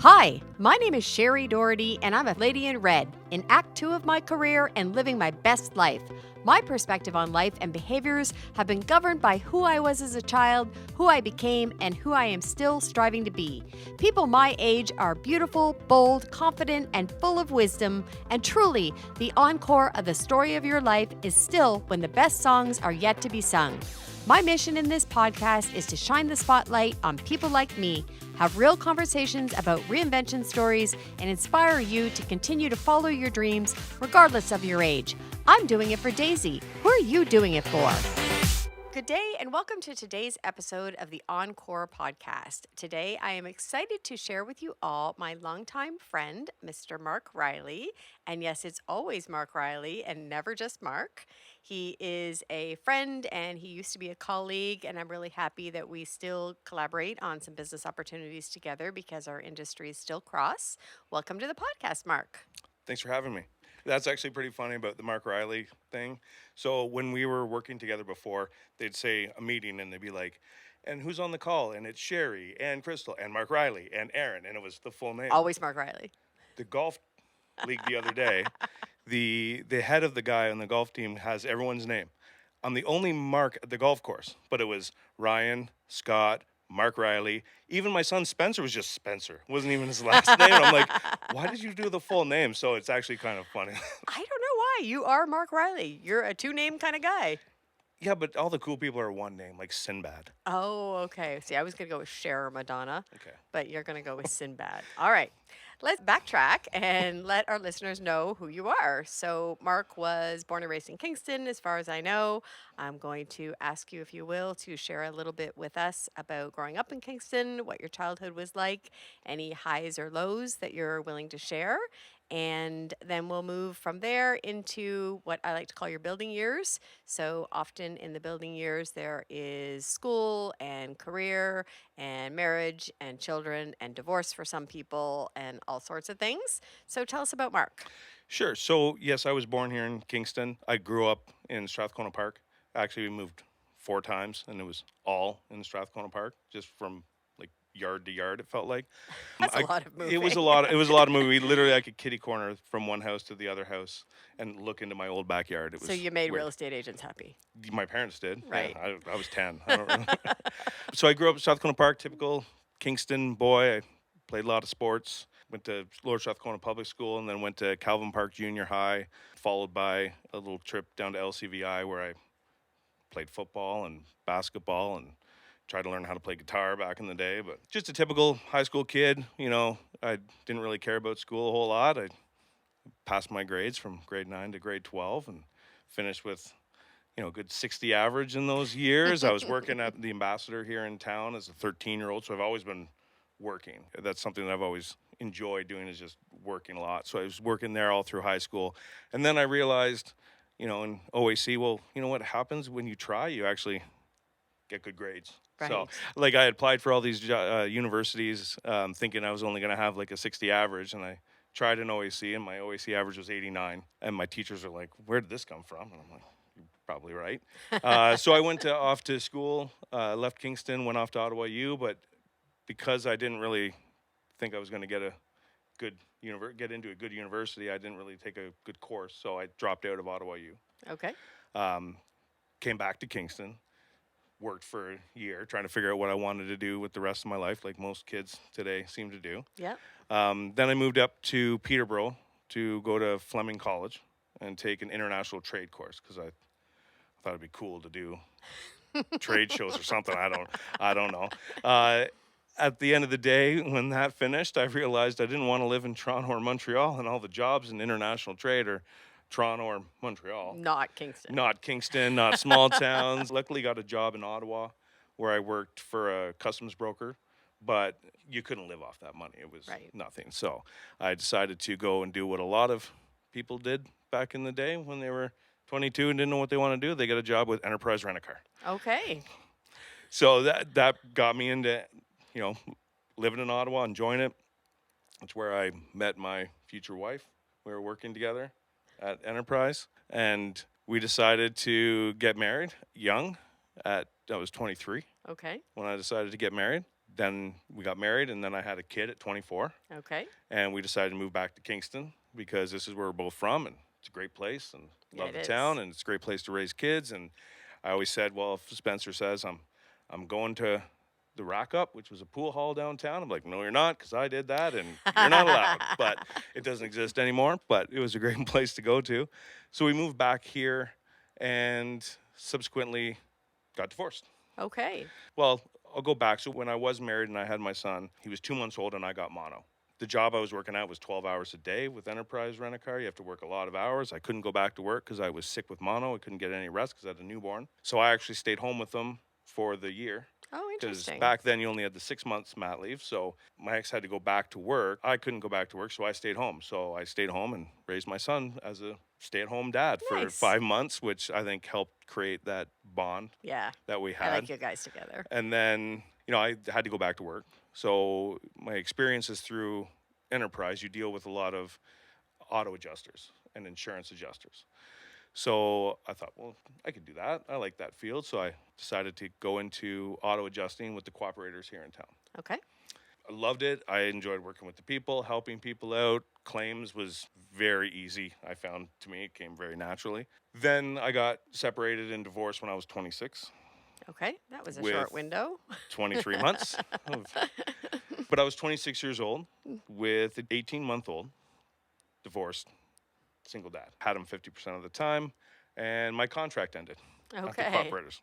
Hi, my name is Shari Doherty, and I'm a lady in red, in Act 2 of my career and living my best life. My perspective on life and behaviors have been governed by who I was as a child, who I became, and who I am still striving to be. People my age are beautiful, bold, confident, and full of wisdom, and truly, the encore of the story of your life is still when the best songs are yet to be sung. My mission in this podcast is to shine the spotlight on people like me, have real conversations about reinvention stories, and inspire you to continue to follow your dreams regardless of your age. I'm doing it for Daisy. Who are you doing it for? Good day and welcome to today's episode of the Encore Podcast. Today I am excited to share with you all my longtime friend, Mr. Mark Riley. And yes, it's always Mark Riley and never just Mark. He is a friend and he used to be a colleague, and I'm really happy that we still collaborate on some business opportunities together because our industries still cross. Welcome to the podcast, Mark. Thanks for having me. That's actually pretty funny about the Mark Riley thing. So when we were working together before, they'd say a meeting and they'd be like, and who's on the call? And it's Shari and Crystal and Mark Riley and Aaron. And it was the full name. Always Mark Riley. The golf league the other day, the head of the guy on the golf team has everyone's name. I'm the only Mark at the golf course, but it was Ryan, Scott, Mark Riley. Even my son Spencer was just Spencer. It wasn't even his last name. I'm like, why did you do the full name? So it's actually kind of funny. I don't know why. You are Mark Riley. You're a two-name kind of guy. Yeah, but all the cool people are one name, like Sinbad. Oh, okay. See, I was going to go with Cher or Madonna. Okay. But you're going to go with Sinbad. All right. Let's backtrack and let our listeners know who you are. So, Mark was born and raised in Kingston, as far as I know. I'm going to ask you, if you will, to share a little bit with us about growing up in Kingston, what your childhood was like, any highs or lows that you're willing to share. And then we'll move from there into what I like to call your building years. So often in the building years, there is school and career and marriage and children and divorce for some people and all sorts of things. So tell us about Mark. Sure. So, yes, I was born here in Kingston. I grew up in Strathcona Park. Actually, we moved 4 times, and it was all in Strathcona Park, just from like yard to yard, it felt like. That's a lot of moving. It was a lot of moving. We literally, I could kitty corner from one house to the other house and look into my old backyard. It was So you made weird. real estate agents happy. My parents did. Right. Yeah, I was 10. I don't remember. So I grew up in Strathcona Park, typical Kingston boy. I played a lot of sports. Went to Lower Strathcona Public School and then went to Calvin Park Junior High, followed by a little trip down to LCVI where I played football and basketball and tried to learn how to play guitar back in the day. But just a typical high school kid. You know, I didn't really care about school a whole lot. I passed my grades from grade 9 to grade 12 and finished with, you know, a good 60 average in those years. I was working at the Ambassador here in town as a 13-year-old, so I've always been working. That's something that I've always enjoyed doing, is just working a lot. So I was working there all through high school. And then I realized, you know, in OAC, well, you know what happens when you try, you actually get good grades. Right. So, like, I applied for all these universities thinking I was only going to have like a 60 average, and I tried an OAC, and my OAC average was 89. And my teachers are like, where did this come from? And I'm like, you're probably right. So I went off to school, left Kingston, went off to Ottawa U, but because I didn't really think I was going to get into a good university, I didn't really take a good course, so I dropped out of Ottawa U. Okay. Came back to Kingston, worked for a year, trying to figure out what I wanted to do with the rest of my life, like most kids today seem to do. Yeah. Then I moved up to Peterborough to go to Fleming College and take an international trade course because I thought it'd be cool to do trade shows or something. I don't know. At the end of the day, when that finished, I realized I didn't want to live in Toronto or Montreal, and all the jobs in international trade are Toronto or Montreal. Not Kingston. Not Kingston, not small towns. Luckily got a job in Ottawa where I worked for a customs broker, but you couldn't live off that money. It was nothing. So I decided to go and do what a lot of people did back in the day when they were 22 and didn't know what they want to do. They got a job with Enterprise Rent-A-Car. Okay. So that got me into, you know, living in Ottawa, enjoying it. That's where I met my future wife. We were working together at Enterprise, and we decided to get married young. I was 23 Okay. when I decided to get married. Then we got married, and then I had a kid at 24. Okay. And we decided to move back to Kingston because this is where we're both from, and it's a great place, and Yeah, love it the is. town, and it's a great place to raise kids. And I always said, well, if Spencer says I'm going to the Rack Up, which was a pool hall downtown, I'm like, no, you're not, because I did that, and you're not allowed. But it doesn't exist anymore. But it was a great place to go to. So we moved back here, and subsequently got divorced. Okay. Well, I'll go back. So when I was married and I had my son, he was 2 months old and I got mono. The job I was working at was 12 hours a day with Enterprise Rent-A-Car. You have to work a lot of hours. I couldn't go back to work because I was sick with mono. I couldn't get any rest because I had a newborn. So I actually stayed home with them for the year. Oh, Because interesting. back then you only had the 6 months mat leave. So my ex had to go back to work. I couldn't go back to work, so I stayed home. So I stayed home and raised my son as a stay-at-home dad for Nice. 5 months, which I think helped create that bond Yeah. that we I had. like you guys together. And then, I had to go back to work. So my experiences through Enterprise, you deal with a lot of auto adjusters and insurance adjusters. So I thought, well, I could do that. I like that field. So I decided to go into auto adjusting with the cooperators here in town. Okay. I loved it. I enjoyed working with the people, helping people out. Claims was very easy, I found. To me, it came very naturally. Then I got separated and divorced when I was 26. Okay. That was a With- short window. 23 months. But I was 26 years old with an 18-month-old, divorced, single dad. Had him 50% of the time, and my contract ended at the Okay. cooperators.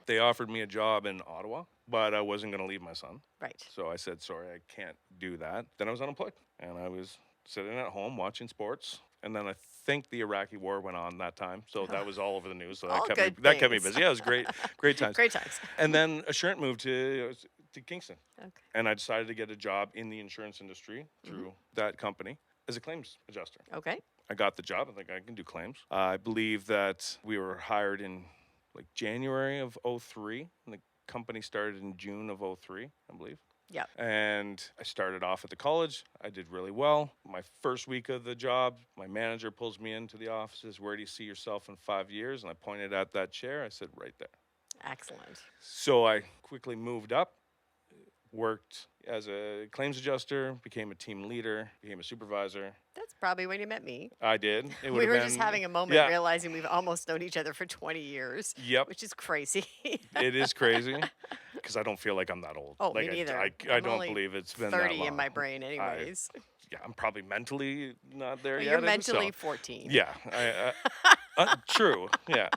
They offered me a job in Ottawa, but I wasn't going to leave my son. Right. So I said, sorry, I can't do that. Then I was unemployed, and I was sitting at home watching sports. And then I think the Iraqi war went on that time, so that was all over the news. So All that good kept me things. busy. Yeah, it was great times. Great times. And then Assurant moved to Kingston. Okay. And I decided to get a job in the insurance industry through that company as a claims adjuster. Okay. I got the job. I think I can do claims. I believe that we were hired in like January of 03, and the company started in June of 03, I believe. Yeah. And I started off at the college. I did really well. My first week of the job, my manager pulls me into the office, says, where do you see yourself in 5 years? And I pointed at that chair. I said, right there. Excellent. So I quickly moved up, worked as a claims adjuster, became a team leader, became a supervisor. That's probably when you met me. I did. It We would were have just been- having a moment Yeah. realizing we've almost known each other for 20 years, Yep. which is crazy. It is crazy because I don't feel like I'm that old. Oh, like me neither. I I'm don't only believe it's been that 30 long. in my brain anyways. Yeah, I'm probably mentally not there Well, yet. you're so- mentally 14. Yeah, true. Yeah.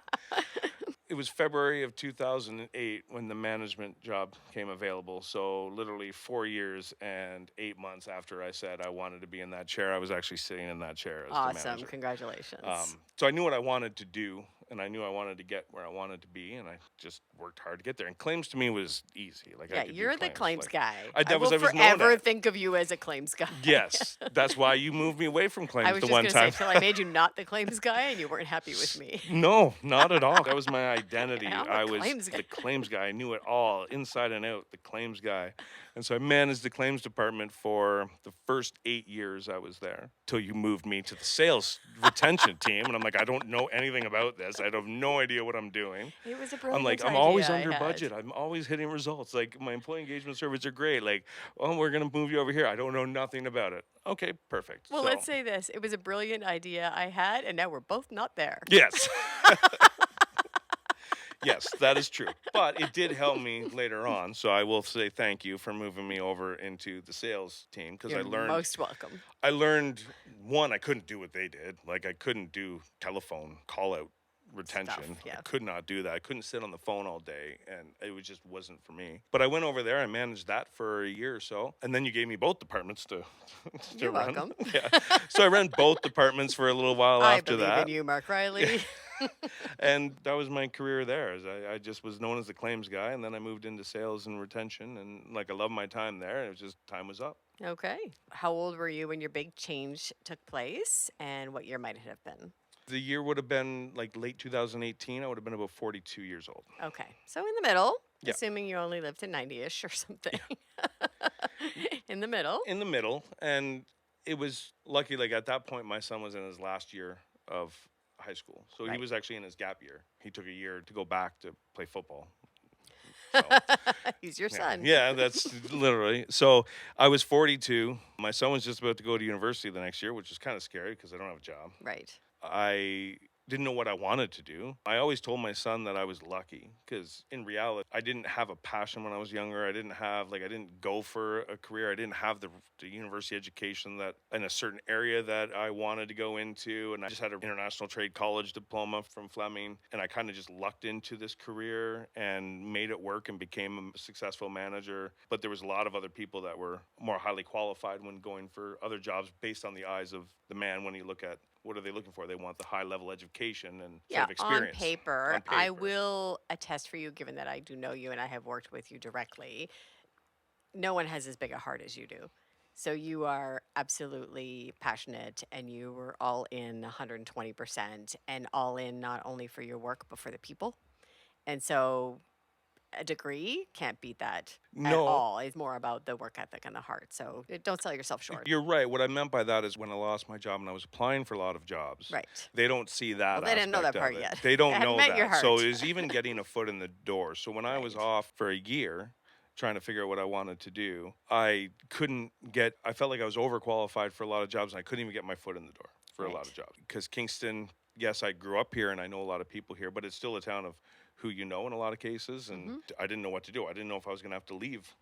It was February of 2008 when the management job came available. So literally 4 years and 8 months after I said I wanted to be in that chair, I was actually sitting in that chair as the Awesome. manager. Congratulations. So I knew what I wanted to do, and I knew I wanted to get where I wanted to be, and I just worked hard to get there. And claims to me was easy. Like I yeah, could do you're the claims like- guy. I will was known forever at. think of you as a claims guy. Yes, that's why you moved me away from claims I was the just one going to time. say, till I made you not the claims guy and you weren't happy with me. No, not at all. That was my identity. I'm a I was claims guy. the claims guy. I knew it all, inside and out, the claims guy. And so I managed the claims department for the first 8 years I was there, till you moved me to the sales retention team. And I'm like, I don't know anything about this. I have no idea what I'm doing. It was a brilliant I'm like, I'm idea always I under had. budget. I'm always hitting results. Like, my employee engagement surveys are great. Like, oh, we're going to move you over here. I don't know nothing about it. Okay, perfect. Well, So- let's say this. It was a brilliant idea I had, and now we're both not there. Yes. Yes, that is true. But it did help me later on. So I will say thank you for moving me over into the sales team, because I You're learned most welcome. one, I couldn't do what they did. Like, I couldn't do telephone call out retention. yeah. I could not do that. I couldn't sit on the phone all day, and it just wasn't for me. But I went over there and managed that for a year or so, and then you gave me both departments to You're run. welcome. Yeah. So I ran both departments for a little while I after believe that. in you, Mark Riley. And that was my career there. I just was known as the claims guy, and then I moved into sales and retention, and like, I loved my time there. It was just, time was up. Okay. How old were you when your big change took place, and what year might it have been? The year would have been like late 2018. I would have been about 42 years old. Okay. So in the middle, Yeah. assuming you only lived to 90-ish or something. In the middle. In the middle, and it was lucky. Like, at that point, my son was in his last year of high school, so he Right. was actually in his gap year. He took a year to go back to play football. So, He's your yeah, son. yeah, that's literally. So I was 42. My son was just about to go to university the next year, which is kind of scary because I don't have a job. Right. I didn't know what I wanted to do. I always told my son that I was lucky because in reality, I didn't have a passion when I was younger. I didn't go for a career. I didn't have the university education that in a certain area that I wanted to go into. And I just had an international trade college diploma from Fleming. And I kind of just lucked into this career and made it work and became a successful manager. But there was a lot of other people that were more highly qualified when going for other jobs based on the eyes of the man. When you look at what are they looking for? They want the high level education and Yeah, sort of experience. on paper, On I paper. will attest for you, given that I do know you and I have worked with you directly. No one has as big a heart as you do. So you are absolutely passionate and you were all in 120% and all in not only for your work, but for the people. And so a degree can't beat that at No, all. It's more about the work ethic and the heart. So don't sell yourself short. you're right. What I meant by that is when I lost my job and I was applying for a lot of jobs, Right. they don't see that. Well, they didn't know aspect that part of it. yet. They They don't hadn't know met your that. So heart. it was even getting a foot in the door. So when I was Right. off for a year trying to figure out what I wanted to do, I felt like I was overqualified for a lot of jobs and I couldn't even get my foot in the door for a lot Right. of jobs. Because Kingston, yes, I grew up here and I know a lot of people here, but it's still a town of who you know in a lot of cases. And I didn't know what to do. I didn't know if I was going to have to leave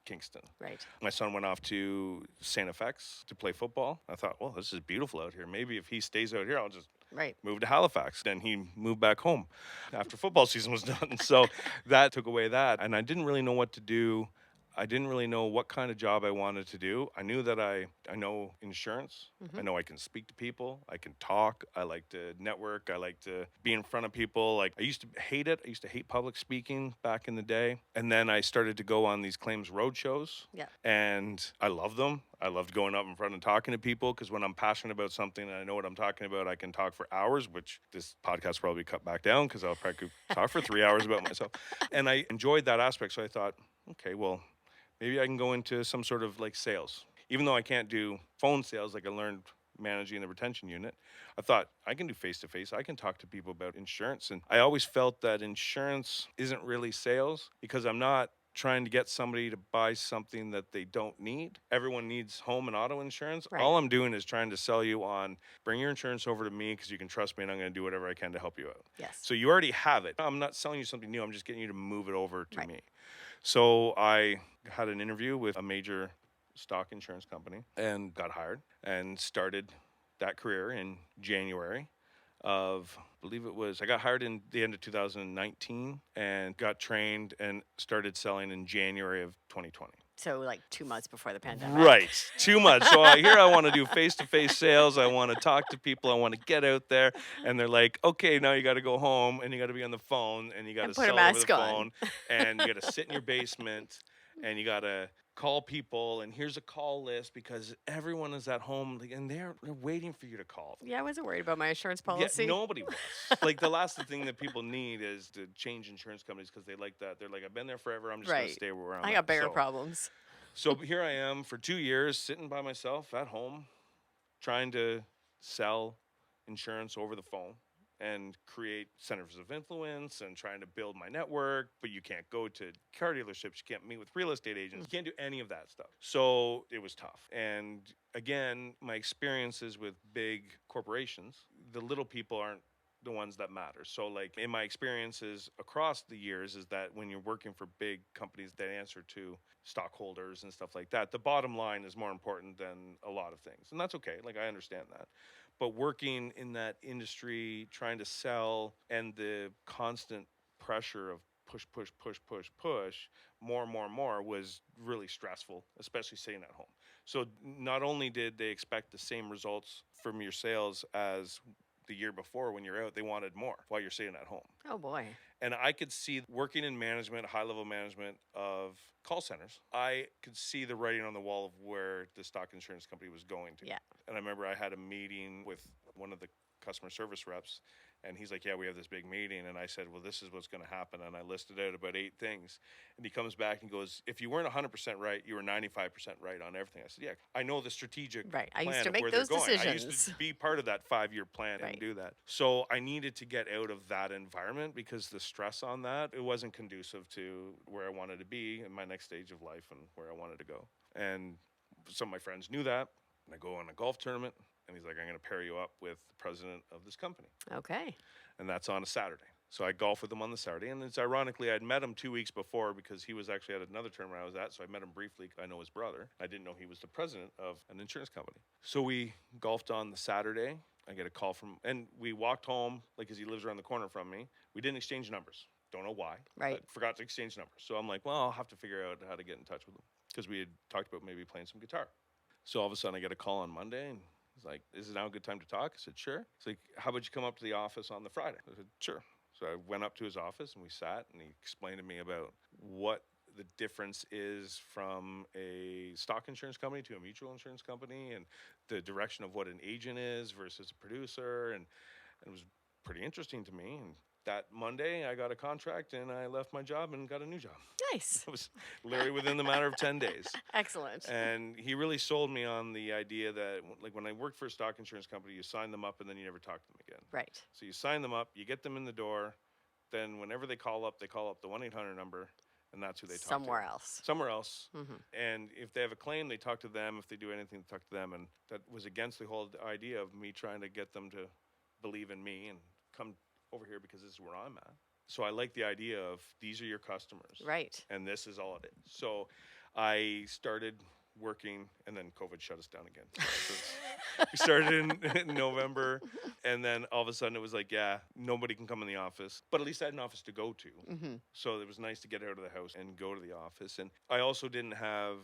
Kingston. Right. My son went off to St. FX to play football. I thought, well, this is beautiful out here. Maybe if he stays out here, I'll just Right. move to Halifax. Then he moved back home after football season was done. So that took away that. And I didn't really know what to do. I didn't really know what kind of job I wanted to do. I knew that I know insurance. I know I can speak to people. I can talk. I like to network. I like to be in front of people. Like I used to hate it. I used to hate public speaking back in the day. And then I started to go on these claims road shows. Yeah. And I love them. I loved going up in front and talking to people because when I'm passionate about something and I know what I'm talking about, I can talk for hours, which this podcast probably cut back down because I'll probably talk for 3 hours about myself. And I enjoyed that aspect. So I thought, okay, well, maybe I can go into some sort of like sales. Even though I can't do phone sales like I learned managing the retention unit, I thought I can do face-to-face. I can talk to people about insurance. And I always felt that insurance isn't really sales because I'm not trying to get somebody to buy something that they don't need. Everyone needs home and auto insurance. Right. All I'm doing is trying to sell you on bring your insurance over to me because you can trust me and I'm going to do whatever I can to help you out. Yes. So you already have it. I'm not selling you something new. I'm just getting you to move it over to Right. me. So I had an interview with a major stock insurance company and got hired and started that career in January of, I believe it was, I got hired in the end of 2019 and got trained and started selling in January of 2020. So like 2 months before the pandemic. Right. Too much. So I want to do face-to-face sales. I want to talk to people. I want to get out there. And they're like, okay, now you got to go home and you got to be on the phone and you got to And put a sell over the mask on. phone and you got to sit in your basement and you got to call people and here's a call list because everyone is at home and they're waiting for you to call. Yeah, I wasn't worried about my insurance policy. Yeah, nobody was. Like the last thing that people need is to change insurance companies because they like that. They're like, I've been there forever. I'm just going to Right. stay where I'm I at. got bigger So- problems. So here I am for 2 years sitting by myself at home trying to sell insurance over the phone and create centers of influence and trying to build my network. But you can't go to car dealerships. You can't meet with real estate agents. You can't do any of that stuff. So it was tough. And again, my experiences with big corporations, the little people aren't the ones that matter. So like in my experiences across the years is that when you're working for big companies that answer to stockholders and stuff like that, the bottom line is more important than a lot of things. And that's okay. Like I understand that. But working in that industry, trying to sell and the constant pressure of push, more and more and more was really stressful, especially sitting at home. So not only did they expect the same results from your sales as the year before when you're out, they wanted more while you're sitting at home. Oh boy. And I could see working in management, high-level management of call centers, I could see the writing on the wall of where the stock insurance company was going to. Yeah. And I remember I had a meeting with one of the customer service reps. And he's like, yeah, we have this big meeting. And I said, well, this is what's going to happen. And I listed out about 8 things. And he comes back and goes, if you weren't 100% right, you were 95% right on everything. I said, yeah, I know the strategic Right. I plan used to of make where those they're going. decisions. I used to be part of that 5-year plan Right. and do that. So I needed to get out of that environment because the stress on that, it wasn't conducive to where I wanted to be in my next stage of life and where I wanted to go. And some of my friends knew that. And I go on a golf tournament. And he's like, I'm going to pair you up with the president of this company. Okay. And that's on a Saturday. So I golf with him on the Saturday. And it's ironically, I'd met him 2 weeks before because he was actually at another tournament I was at. So I met him briefly. I know his brother. I didn't know he was the president of an insurance company. So we golfed on the Saturday. I get a call from, and we walked home, like, because he lives around the corner from me. We didn't exchange numbers. Don't know why. Right. But forgot to exchange numbers. So I'm like, well, I'll have to figure out how to get in touch with him because we had talked about maybe playing some guitar. So all of a sudden I get a call on Monday and he's like, is it now a good time to talk? I said, sure. He's like, how about you come up to the office on the Friday? I said, sure. So I went up to his office and we sat and he explained to me about what the difference is from a stock insurance company to a mutual insurance company and the direction of what an agent is versus a producer. And it was pretty interesting to me. And that Monday I got a contract and I left my job and got a new job. Nice. It was literally within the matter of 10 days. Excellent. And he really sold me on the idea that, like, when I worked for a stock insurance company, you sign them up and then you never talk to them again. Right. So you sign them up, you get them in the door, then whenever they call up the 1-800 number, and that's who they talk to. Somewhere else. Somewhere else. Mm-hmm. And if they have a claim, they talk to them. If they do anything, they talk to them. And that was against the whole idea of me trying to get them to believe in me and come over here because this is where I'm at. So I like the idea of these are your customers. Right. And this is all it is. So I started working, and then COVID shut us down again. So we started in November, and then all of a sudden it was like, yeah, nobody can come in the office. But at least I had an office to go to. Mm-hmm. So it was nice to get out of the house and go to the office. And I also didn't have,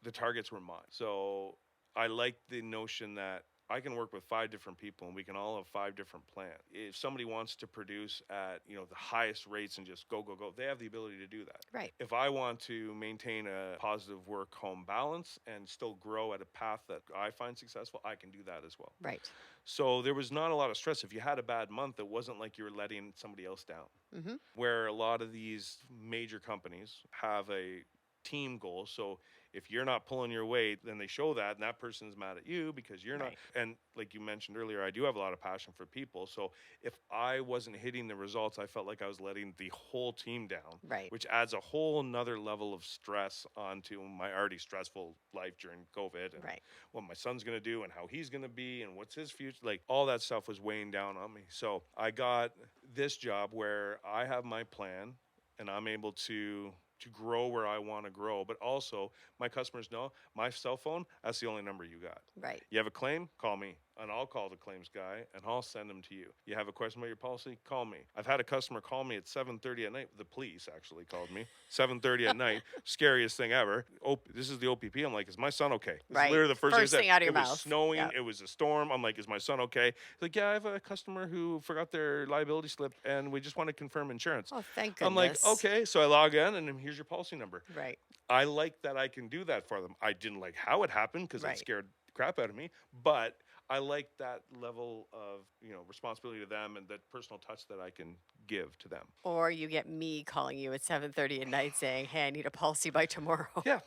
the targets were mine. So I liked the notion that I can work with 5 different people and we can all have 5 different plans. If somebody wants to produce at, the highest rates and just go, they have the ability to do that. Right. If I want to maintain a positive work-home balance and still grow at a path that I find successful, I can do that as well. Right. So there was not a lot of stress. If you had a bad month, it wasn't like you were letting somebody else down. Mm-hmm. Where a lot of these major companies have a team goal. So if you're not pulling your weight, then they show that, and that person's mad at you because you're Right. not. And like you mentioned earlier, I do have a lot of passion for people. So if I wasn't hitting the results, I felt like I was letting the whole team down. Right. Which adds a whole nother level of stress onto my already stressful life during COVID. And Right. what my son's going to do and how he's going to be and what's his future. Like all that stuff was weighing down on me. So I got this job where I have my plan and I'm able to grow where I want to grow. But also my customers know my cell phone, that's the only number you got. Right. You have a claim, call me. And I'll call the claims guy and I'll send them to you. You have a question about your policy, call me. I've had a customer call me at 7:30 at night. The police actually called me 7:30 at night. Scariest thing ever. This is the OPP. I'm like, is my son okay? This Right. is literally the first thing out of your it mouth. was snowing. Yep. It was a storm. I'm like, is my son okay? He's like, yeah, I have a customer who forgot their liability slip and we just want to confirm insurance. Oh, thank goodness. I'm like, okay. So I log in and then here's your policy number. Right. I like that I can do that for them. I didn't like how it happened because Right. it scared the crap out of me. But I like that level of, responsibility to them and that personal touch that I can give to them. Or you get me calling you at 7:30 at night saying, hey, I need a policy by tomorrow. Yeah.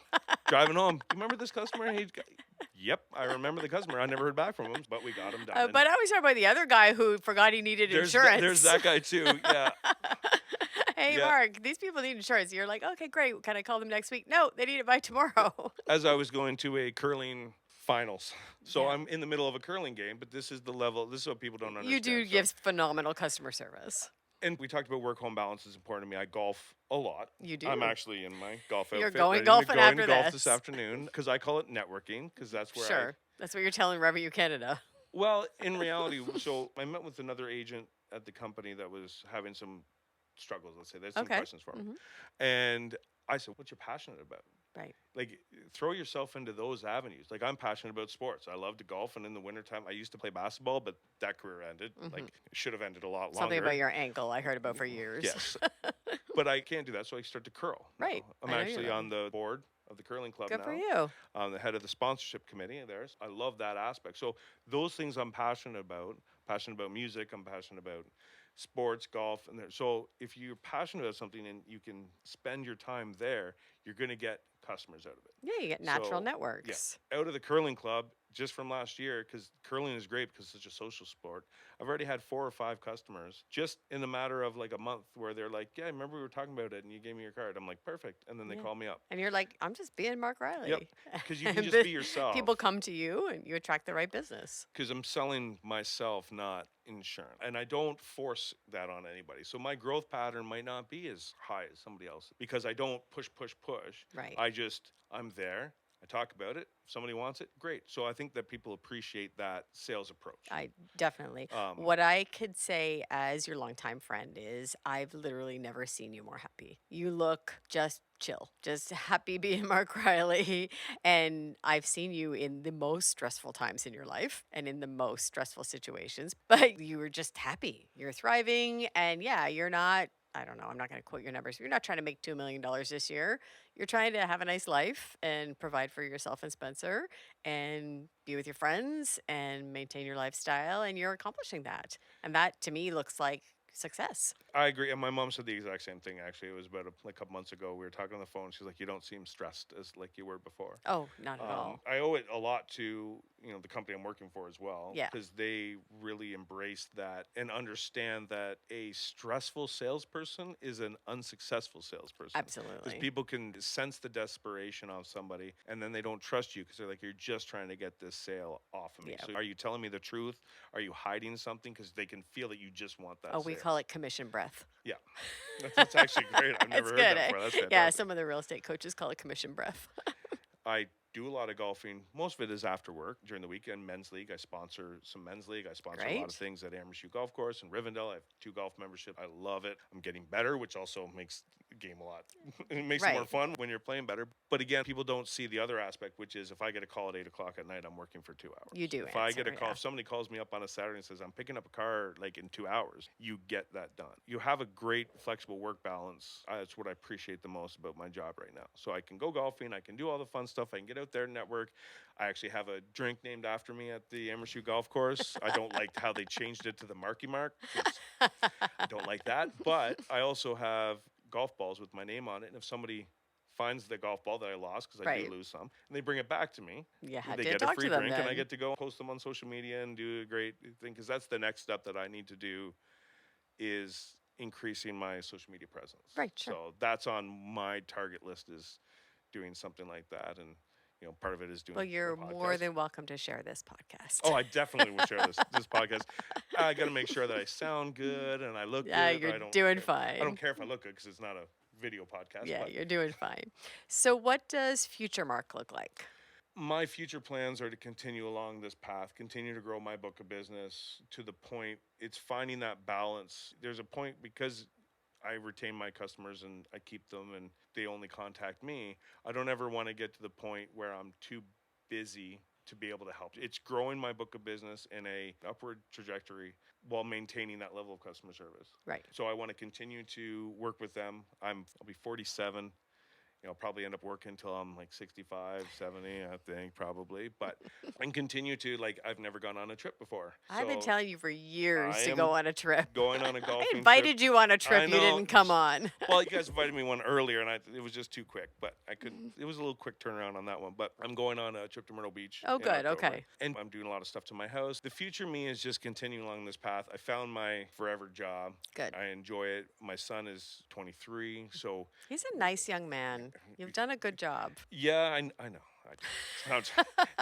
Driving home. You remember this customer? Yep. I remember the customer. I never heard back from him, but we got him done. But I always talk about the other guy who forgot he needed insurance. There's that guy too. Yeah. Hey, Yeah. Mark, these people need insurance. You're like, okay, great. Can I call them next week? No, they need it by tomorrow. As I was going to a curling finals. So Yeah. I'm in the middle of a curling game, but this is the level, this is what people don't understand. You do So- give phenomenal customer service. And we talked about work-home balance is important to me. I golf a lot. You do. I'm actually in my golf outfit. You're going ready to golfing go after and golf this. this afternoon because I call it networking because that's where Sure. That's what you're telling Revenue Canada. Well, in reality, so I met with another agent at the company that was having some struggles, let's say. There's some Okay. questions for me. Mhm. And I said, what you passionate about? Right. Like, throw yourself into those avenues. Like, I'm passionate about sports. I love to golf, and in the wintertime, I used to play basketball, but that career ended. Like, it should have ended a lot longer. Something about your ankle I heard about for years. Yes. But I can't do that, so I start to curl. Right. I'm I know you actually know. on the board of the curling club Good now. for you. I'm the head of the sponsorship committee there. I love that aspect. So those things I'm passionate about. Passionate about music. I'm passionate about sports, golf, and there. So if you're passionate about something and you can spend your time there, you're going to get customers out of it. Yeah, you get natural So, networks. yeah, out of the curling club, just from last year, because curling is great because it's such a social sport. I've already had 4 or 5 customers just in a matter of like a month where they're like, "Yeah, I remember we were talking about it, and you gave me your card." I'm like, "Perfect," and then they Yeah. call me up. And you're like, I'm just being Mark Riley. Yep, because you can And just be yourself. people come to you and you attract the right business. Because I'm selling myself, not insurance. And I don't force that on anybody. So my growth pattern might not be as high as somebody else because I don't push. Right. I'm there. I talk about it. If somebody wants it, great. So I think that people appreciate that sales approach. I definitely. Um, What I could say as your longtime friend is I've literally never seen you more happy. You look just chill, just happy being Mark Riley. And I've seen you in the most stressful times in your life and in the most stressful situations, but you were just happy. You're thriving. And yeah, you're not. I don't know. I'm not going to quote your numbers. You're not trying to make $2 million this year. You're trying to have a nice life and provide for yourself and Spencer and be with your friends and maintain your lifestyle. And you're accomplishing that. And that to me looks like success. I agree. And my mom said the exact same thing, actually. It was about a couple months ago. We were talking on the phone. She's like, "You don't seem stressed as like you were before." Oh, not at all. I owe it a lot to the company I'm working for as well. Yeah. Because they really embrace that and understand that a stressful salesperson is an unsuccessful salesperson. Because Absolutely. people can sense the desperation of somebody, and then they don't trust you because they're like, "You're just trying to get this sale off of me. Yeah. So are you telling me the truth? Are you hiding something?" Because they can feel that you just want that. Oh, we sale. call it commission breath. Yeah, that's actually great. I've never It's heard good. that before. That's fantastic. Yeah, some of the real estate coaches call it commission breath. I do a lot of golfing. Most of it is after work during the weekend. Men's league. I sponsor some men's league. I sponsor a lot Great. of things at Amherst Golf Course in Rivendell. I have 2 golf memberships. I love it. I'm getting better, which also makes the game a lot. It makes it more Right. fun when you're playing better. But again, people don't see the other aspect, which is if I get a call at 8:00 at night, I'm working for 2 hours. You do If I get a answer, call, yeah. if somebody calls me up on a Saturday and says I'm picking up a car like in 2 hours, you get that done. You have a great flexible work balance. That's what I appreciate the most about my job right now. So I can go golfing. I can do all the fun stuff. I can get out there and network. I actually have a drink named after me at the Amherst Golf Course. I don't like how they changed it to the Marky Mark. I don't like that. But I also have golf balls with my name on it. And if somebody finds the golf ball that I lost, because I Right. do lose some, and they bring it back to me, You had they to get a talk free to them drink, and I then. get to go post them on social media and do a great thing. Because that's the next step that I need to do is increasing my social media presence. Right, sure. So that's on my target list is doing something like that. And part of it is doing. Well, you're a podcast. more than welcome to share this podcast. Oh, I definitely will share this podcast. I got to make sure that I sound good and I look Yeah, good. you're I don't doing care. fine. I don't care if I look good because it's not a video podcast. Yeah, but you're doing fine. So, what does future Mark look like? my future plans are to continue along this path, continue to grow my book of business to the point it's finding that balance. There's a point because I retain my customers and I keep them and they only contact me. I don't ever want to get to the point where I'm too busy to be able to help. It's growing my book of business in a upward trajectory while maintaining that level of customer service. Right. So I want to continue to work with them. I'll be 47. I'll probably end up working until I'm like 65, 70, I think, probably. But and continue to, I've never gone on a trip before. I've been So telling you for years I to am go on a trip. going on a golfing I trip. invited you on a trip. I You know. didn't come on. Well, you guys invited me one earlier, and it was just too quick. But I couldn't. It was a little quick turnaround on that one. But I'm going on a trip to Myrtle Beach. Oh, in good. October. Okay. And I'm doing a lot of stuff to my house. The future me is just continuing along this path. I found my forever job. Good. I enjoy it. My son is 23, so He's a nice young man. You've done a good job. yeah, I know.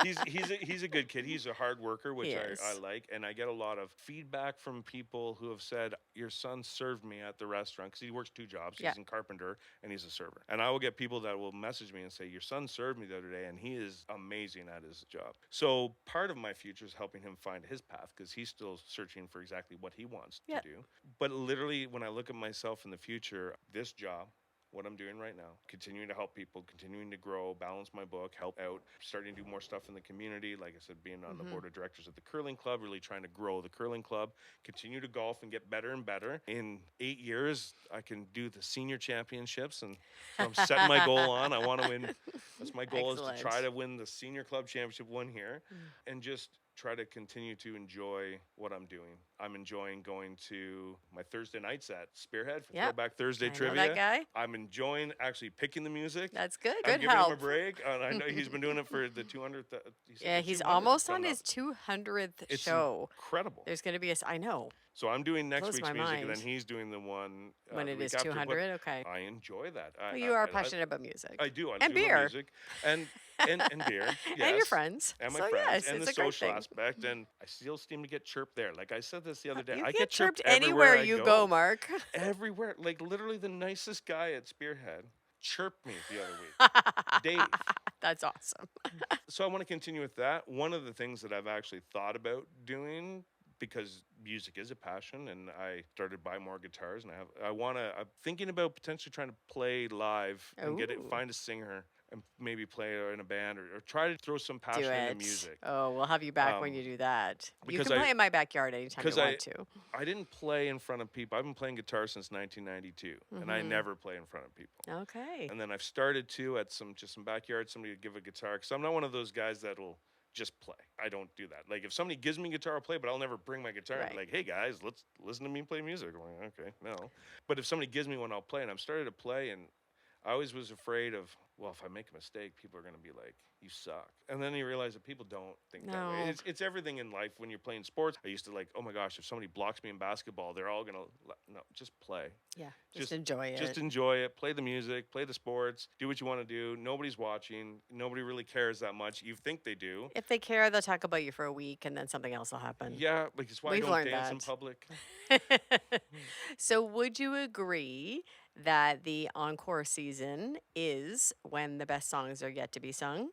He's a good kid. He's a hard worker, which He I is. like, and I get a lot of feedback from people who have said your son served me at the restaurant because he works 2 jobs. Yeah. He's in carpenter and he's a server. And I will get people that will message me and say your son served me the other day, and he is amazing at his job. So part of my future is helping him find his path because he's still searching for exactly what he wants Yeah. to do. But literally, when I look at myself in the future, this job, what I'm doing right now, continuing to help people, continuing to grow, balance my book, help out, starting to do more stuff in the community. Like I said, being on the board of directors of the curling club, really trying to grow the curling club, continue to golf and get better and better. In 8 years, I can do the senior championships, and so I'm setting my goal on. I want to win. That's my goal, is to try to win the senior club championship one here, and just try to continue to enjoy what I'm doing. I'm enjoying going to my Thursday nights at Spearhead for Throwback Thursday Trivia. Know that guy. I'm enjoying actually picking the music. That's good. I'm Good giving help. him a break. And I know he's been doing it for the 200th. He's almost on his 200th it's show. Incredible. There's going to be I know. So I'm doing next Blows week's my music, mind. and then he's doing the one When it the is week after. 200, okay. I enjoy that. Well, you are passionate about music. I do. I And do love beer. music. And beer. Yes. And your friends. And my So, friends. yes, and it's the a great social thing. aspect. And I still seem to get chirped there. Like I said this the other day. You I get chirped everywhere anywhere I you go, Mark. Everywhere. Like literally the nicest guy at Spearhead chirped me the other week. Dave. That's awesome. So I want to continue with that. One of the things that I've actually thought about doing, because music is a passion, and I started buying more guitars, and I'm thinking about potentially trying to play live and find a singer and maybe play in a band, or try to throw some passion into music. Oh, we'll have you back when you do that. You because can play in my backyard anytime you want to. I didn't play in front of people. I've been playing guitar since 1992, and I never play in front of people. Okay. And then I've started to at some backyard, somebody would give a guitar, because I'm not one of those guys that'll just play. I don't do that. Like if somebody gives me a guitar, I'll play, but I'll never bring my guitar and be like, hey guys, let's listen to me play music. I'm like, okay, no. But if somebody gives me one, I'll play. And I've started to play, and I always was afraid of, well, if I make a mistake, people are going to be like, you suck. And then you realize that people don't think that way. It's everything in life. When you're playing sports, I used to like, oh my gosh, if somebody blocks me in basketball, they're all going to, no, just play. Yeah, just enjoy it. Just enjoy it. Play the music, play the sports, do what you want to do. Nobody's watching. Nobody really cares that much. You think they do. If they care, they'll talk about you for a week, and then something else will happen. Yeah, because why We've don't learned dance in that. public? So would you agree that the encore season is when the best songs are yet to be sung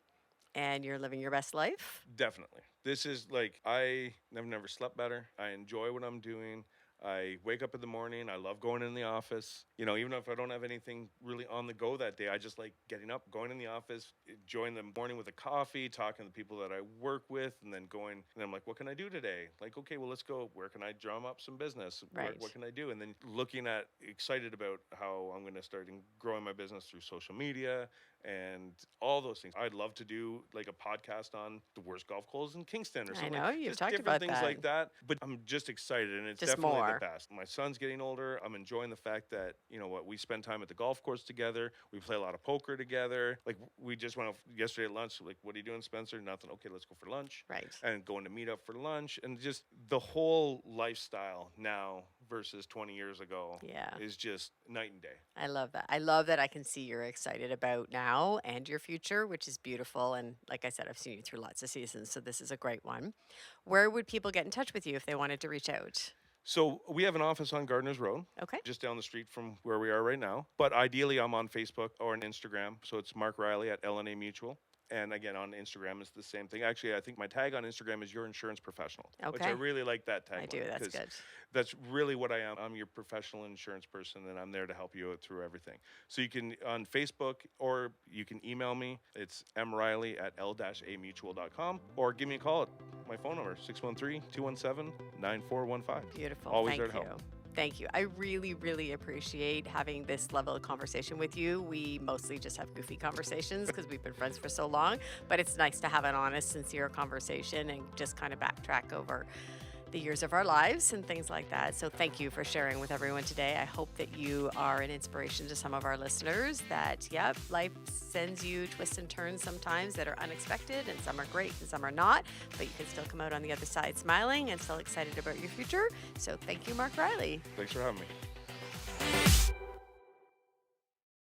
and you're living your best life? Definitely. This is like, I've never slept better. I enjoy what I'm doing. I wake up in the morning. I love going in the office. You know, even if I don't have anything really on the go that day, I just like getting up, going in the office, enjoying the morning with a coffee, talking to the people that I work with, and then going, and I'm like, what can I do today? Like, okay, well, let's go. Where can I drum up some business? Right. What can I do? And then excited about how I'm going to start growing my business through social media and all those things. I'd love to do like a podcast on the worst golf courses in Kingston or something. I know, you've just talked different about things that. like that. But I'm just excited, and it's Just definitely more. the best. My son's getting older. I'm enjoying the fact that, you know what, we spend time at the golf course together. We play a lot of poker together. Like we just went off yesterday at lunch. Like, what are you doing, Spencer? Nothing. Okay, let's go for lunch. Right. And going to meet up for lunch, and just the whole lifestyle now versus 20 years ago is just night and day. I love that. I love that I can see you're excited about now and your future, which is beautiful. And like I said, I've seen you through lots of seasons, so this is a great one. Where would people get in touch with you if they wanted to reach out? So we have an office on Gardner's Road, just down the street from where we are right now. But ideally, I'm on Facebook or on Instagram. So it's Mark Riley at LNA Mutual. And again, on Instagram, it's the same thing. Actually, I think my tag on Instagram is Your Insurance Professional, which I really like that tag. I do. That's good. That's really what I am. I'm your professional insurance person, and I'm there to help you out through everything. So you can on Facebook, or you can email me. It's mriley@l-amutual.com, or give me a call at my phone number, 613-217-9415. Beautiful. Always Thank there to you. help. Thank you. I really, really appreciate having this level of conversation with you. We mostly just have goofy conversations because we've been friends for so long, but it's nice to have an honest, sincere conversation and just kind of backtrack over the years of our lives and things like that. So thank you for sharing with everyone today. I hope that you are an inspiration to some of our listeners that, life sends you twists and turns sometimes that are unexpected, and some are great and some are not, but you can still come out on the other side smiling and still excited about your future. So thank you, Mark Riley. Thanks for having me.